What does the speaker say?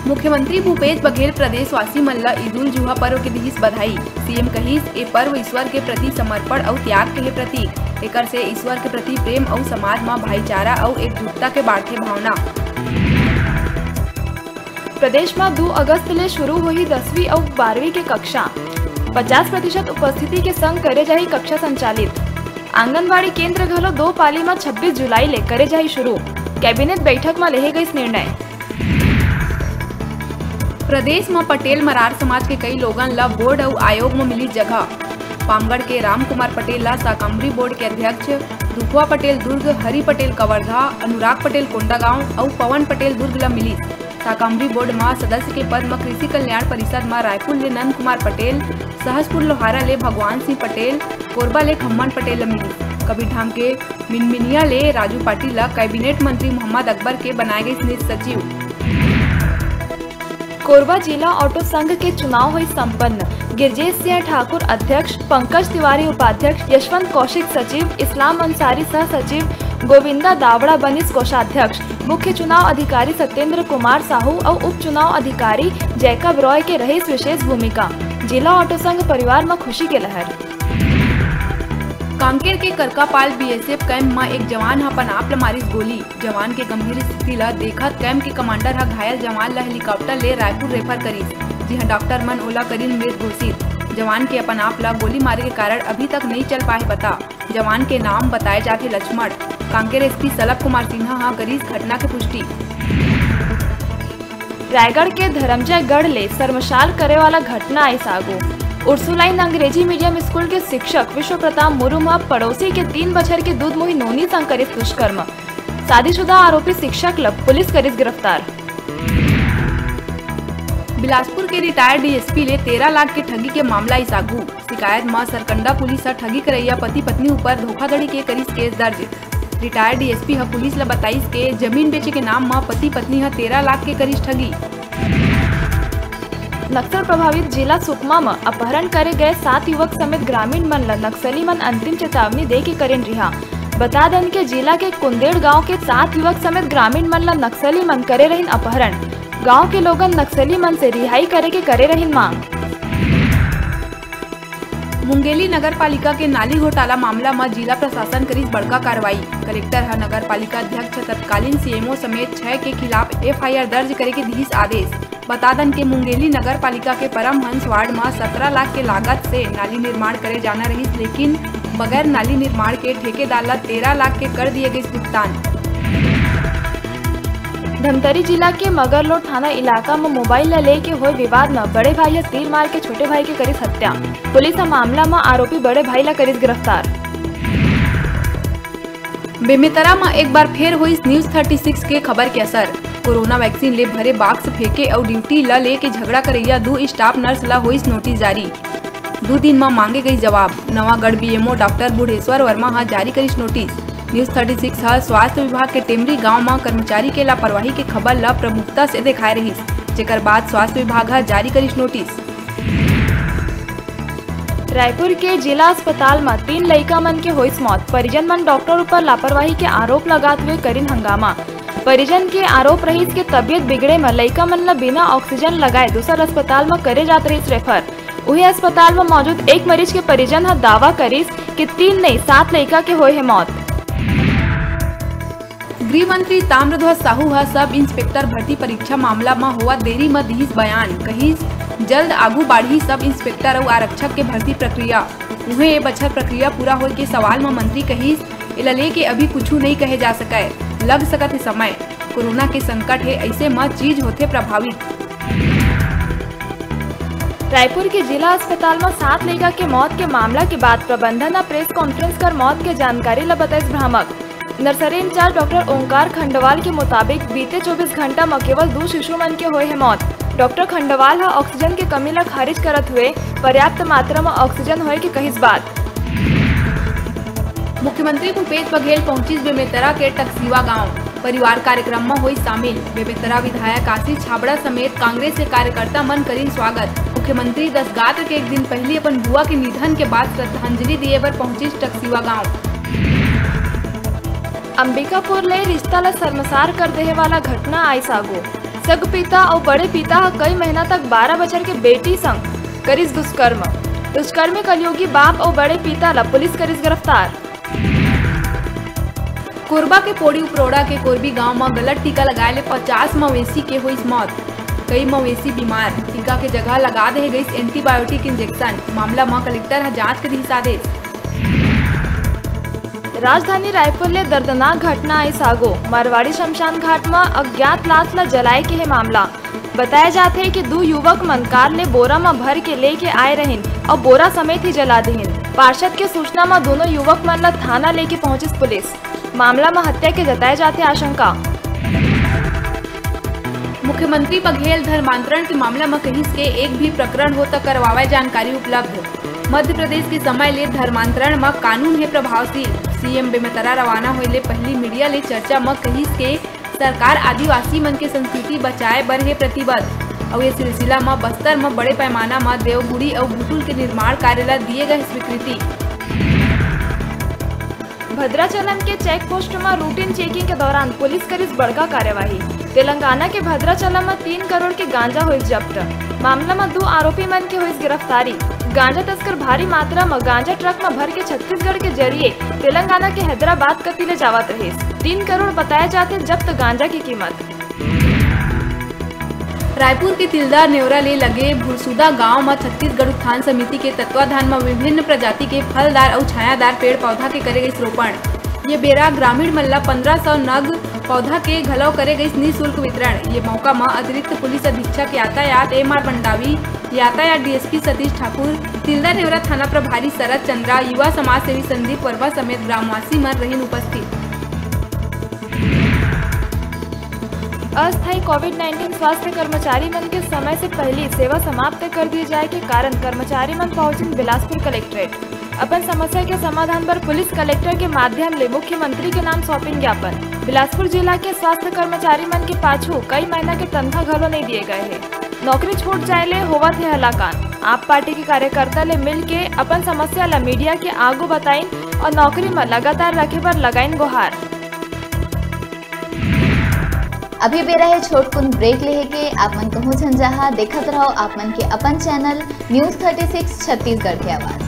मुख्यमंत्री भूपेश बघेल प्रदेशवासी मन ला ईद उल जुहा पर्व के दिहिस बधाई। सीएम कहिस ए पर्व ईश्वर के प्रति समर्पण और त्याग के प्रतीक। एकर से ईश्वर के प्रति प्रेम और समाज में भाईचारा और एकजुटता के बाढ़े भावना। प्रदेश में 2 अगस्त ले शुरू हुई 10वीं और 12वीं के कक्षा 50% उपस्थिति के संग करे जाही कक्षा संचालित। आंगनबाड़ी केंद्र घलो 2 पाली में 26 जुलाई ले करे जाही शुरू। कैबिनेट बैठक में लेहे गई निर्णय। प्रदेश में पटेल मरार समाज के कई लोगन ला बोर्ड और आयोग में मिली जगह। पामगढ़ के राम कुमार पटेल ला शाकंभरी बोर्ड के अध्यक्ष, दुखुआ पटेल दुर्ग, हरि पटेल कवर्धा, अनुराग पटेल कोंडागांव और पवन पटेल दुर्ग ला मिली। शाकंभरी बोर्ड में सदस्य के पद में कृषि कल्याण परिषद में रायपुर ले नंद कुमार पटेल, सहसपुर लोहारा ले भगवान सिंह पटेल, कोरबा ले खम्मन पटेल ला मिली। कबीरधाम के मिनमिनिया ले राजू पाटिल ला कैबिनेट मंत्री मोहम्मद अकबर के बनाए गए संयुक्त सचिव। कोरबा जिला ऑटो संघ के चुनाव हुई संपन्न। गिरजेश सिंह ठाकुर अध्यक्ष, पंकज तिवारी उपाध्यक्ष, यशवंत कौशिक सचिव, इस्लाम अंसारी सह सचिव, गोविंदा दावड़ा बनिस कोषाध्यक्ष। मुख्य चुनाव अधिकारी सत्येंद्र कुमार साहू और उप चुनाव अधिकारी जैकब रॉय के रही विशेष भूमिका। जिला ऑटो संघ परिवार में खुशी के लहर। कांकेर के करकापाल बीएसएफ कैंप में एक जवान अपन आप ला मारिस गोली। जवान के गंभीर स्थिति ला देखत कैंप के कमांडर हा घायल जवान ला हेलीकॉप्टर ले रायपुर रेफर करिस। जी हां, डॉक्टर मन ओला करीन मृत घोषित। जवान के अपन आप ला गोली मारे के कारण अभी तक नहीं चल पाए पता। जवान के नाम बताए जाते लक्ष्मण। कांकेर एसपी सलभ कुमार सिन्हा हा करिस घटना की पुष्टि। रायगढ़ के धर्मजय गढ़ ले शर्मसार करे वाला घटना आई सागो। उर्सुलाइन अंग्रेजी मीडियम स्कूल के शिक्षक विश्व प्रताप मुर्मू पड़ोसी के 3 बछर के दूध मोही नोनी संग करिस दुष्कर्म। शादीशुदा आरोपी शिक्षक लब पुलिस करिस गिरफ्तार। बिलासपुर के रिटायर्ड डीएसपी ले 13 लाख के ठगी के मामला इसागू। शिकायत में सरकंडा पुलिस ठगी करैया पति पत्नी ऊपर धोखाधड़ी के करिस केस दर्ज। रिटायर्ड डीएसपी पुलिस ला बताइस के जमीन बेचे के नाम में पति पत्नी 13 लाख के करिस ठगी। नक्सल प्रभावित जिला सुकमा में अपहरण करे गए 7 युवक समेत ग्रामीण मन ला नक्सली मन अंतिम चेतावनी दे के करें रिहा। बता दें के जिला के कुंदेड़ गांव के 7 युवक समेत ग्रामीण मन ला नक्सली मन करे रहिन अपहरण। गांव के लोगन नक्सली मन से रिहाई करे के करे रहिन मांग। मुंगेली नगर पालिका के नाली घोटाला मामला में जिला प्रशासन करिस बड़का कार्रवाई। कलेक्टर हा नगर पालिका अध्यक्ष तत्कालीन सीएमओ समेत 6 के खिलाफ एफआईआर दर्ज करे के दिहिस आदेश। बता दें के मुंगेली नगर पालिका के परमहंस वार्ड में 17 लाख के लागत से नाली निर्माण करे जाना रही, लेकिन बगैर नाली निर्माण के ठेकेदार ला 13 लाख के कर दिए गए भुगतान। धमतरी जिला के मगरलोड थाना इलाका में मोबाइल ला लेके हुए विवाद में बड़े भाई तीर मार के छोटे भाई के करिस हत्या। पुलिस मामला में आरोपी बड़े भाई ला करिस गिरफ्तार। बेमेतरा में एक बार फिर हुई न्यूज 36 के खबर के असर। कोरोना वैक्सीन ले भरे बाक्स फेंके और ड्यूटी ला लेके झगड़ा करैया 2 स्टाफ नर्स ला हुई नोटिस जारी। 2 दिन में मांगे गई जवाब। नवागढ़ बीएमओ डॉक्टर बुढ़ेश्वर वर्मा हा जारी करिस नोटिस। न्यूज 36 हा स्वास्थ्य विभाग के टेमरी गांव में कर्मचारी के लापरवाही के खबर ला प्रमुखता से दिखाए रही, जेकर बाद स्वास्थ्य विभाग हा जारी करिस नोटिस। रायपुर के जिला अस्पताल में 3 लड़का मन के हुई मौत। परिजन मन डॉक्टर ऊपर लापरवाही के आरोप लगाते हुए करिन हंगामा। परिजन के आरोप रही कि तबियत बिगड़े में लड़का मन ला बिना ऑक्सीजन लगाए दूसर अस्पताल में करे जात रही रेफर। वही अस्पताल में मौजूद एक मरीज के परिजन हा दावा करिस कि 3 नहीं 7 लड़का के हुए है मौत। गृह मंत्री ताम्रध्वज साहू हा सब इंस्पेक्टर भर्ती परीक्षा मामला में हुआ देरी में दिहिस बयान। कहिस जल्द आगू बढ़ी सब इंस्पेक्टर और आरक्षक के भर्ती प्रक्रिया। उन्हें ये बछर प्रक्रिया पूरा होने के सवाल में मंत्री कहिस इला लेके अभी कुछ नहीं कहे जा सके, लग सकत है समय। कोरोना के संकट है, ऐसे में चीज होते प्रभावित। रायपुर के जिला अस्पताल में 7 लड़का के मौत के मामला के बाद प्रबंधन प्रेस कॉन्फ्रेंस कर मौत के जानकारी ला बताइस भ्रामक। नर्सरी इंचार्ज डॉक्टर ओंकार खंडवाल के मुताबिक बीते 24 घंटा में केवल 2 शिशु मन के हुए है मौत। डॉक्टर खंडवाल हा ऑक्सीजन के कमी ला खारिज करत हुए पर्याप्त मात्रा में ऑक्सीजन होए के कहिस बात। मुख्यमंत्री भूपेश बघेल पहुंची बेमेतरा के टकसीवा गांव। परिवार कार्यक्रम में हुई शामिल। बेमेतरा विधायक आशीष छाबड़ा समेत कांग्रेस के कार्यकर्ता मन करीन स्वागत। मुख्यमंत्री 10 गात्र के एक दिन पहले अपन बुआ के निधन के बाद श्रद्धांजलि दिए पर पहुंची टकसीवा गाँव। अंबिकापुर ले रिश्ता ला शर्मसार कर देहे वाला घटना आई सागो। सग पिता और बड़े पिता कई महीना तक 12 बछर के बेटी संग करिस दुष्कर्म। दुष्कर्मी कलयुगी बाप और बड़े पिता ला पुलिस करिस गिरफ्तार। कोरबा के पोड़ी उपरोड़ा के कोरबी गांव में गलत टीका लगाए ले 50 मवेशी के हुई मौत। कई मवेशी बीमार, टीका के जगह लगा दे गई एंटीबायोटिक इंजेक्शन। मामला में कलेक्टर है जांच के दिशा आदेश। राजधानी रायपुर ले दर्दनाक घटना आई सागो। मारवाड़ी शमशान घाट में अज्ञात लाश ला जलाए के है मामला। बताया जाते है कि 2 युवक मनकार ले बोरा में भर के लेके आए रहिन और बोरा समेत ही जला दिहिन। पार्षद के सूचना में दोनों युवक मन ला थाना लेके पहुंचिस पुलिस। मामला में हत्या के जताए जाते आशंका। मुख्यमंत्री बघेल धर्मांतरण के मामला में कहीं के एक भी प्रकरण हो तो करवावे जानकारी उपलब्ध। मध्य प्रदेश के समय ले धर्मांतरण में कानून है प्रभावशील। सीएम बेमेतरा रवाना होले पहली मीडिया ले चर्चा में कहीं के सरकार आदिवासी मन के संस्कृति बचाए बर है प्रतिबद्ध। और ये सिलसिला में बस्तर में बड़े पैमाना में देवगुड़ी और भूतुल के निर्माण कार्य ला दिए गए स्वीकृति। भद्राचलम के चेक पोस्ट में रूटीन चेकिंग के दौरान पुलिस करिस बड़का कार्यवाही। तेलंगाना के भद्राचलम में 3 करोड़ के गांजा हुई जब्त। मामला में 2 आरोपी मन के हुई गिरफ्तारी। गांजा तस्कर भारी मात्रा में गांजा ट्रक में भर के छत्तीसगढ़ के जरिए तेलंगाना के हैदराबाद कती ले जावत रहे। 3 करोड़ बताया जाते जब्त गांजा की कीमत। रायपुर के तिलदा नेवरा ले लगे भुरसुदा गांव में छत्तीसगढ़ उत्थान समिति के तत्वाधान में विभिन्न प्रजाति के फलदार और छायादार पेड़ पौधा के करे गई रोपण। ये बेरा ग्रामीण मल्ला 1500 नग पौधा के घलव करे गई निःशुल्क वितरण। ये मौका में अतिरिक्त पुलिस अधीक्षक यातायात MR बंडावी, यातायात DSP सतीश ठाकुर, तिलदा नेवरा थाना प्रभारी शरद चंद्रा, युवा समाज सेवी संदीप वर्मा समेत ग्रामवासी मन रहीन उपस्थित। अस्थायी कोविड-19 स्वास्थ्य कर्मचारी मन के समय से पहले सेवा समाप्त कर दिए जाए के कारण कर्मचारी मन पहुंचे बिलासपुर कलेक्ट्रेट। अपन समस्या के समाधान पर पुलिस कलेक्टर के माध्यम ले मुख्यमंत्री के नाम सौंपिन ज्ञापन। बिलासपुर जिला के स्वास्थ्य कर्मचारी मन के पाछू कई महीना के तनख्वाह घलो नहीं दिए गए है। नौकरी छूट जाए ले होवत है हलाकान। आप पार्टी के कार्यकर्ता ले मिल के अपन समस्या ला मीडिया के आगू बताइन और नौकरी में लगातार रखे पर लगाइन गुहार। अभी बेरा है छोटकुन ब्रेक लेहे के। आप मन कहूँ झंझाहा देखत रहो आप मन के अपन चैनल न्यूज़ 36 छत्तीसगढ़ के आवाज।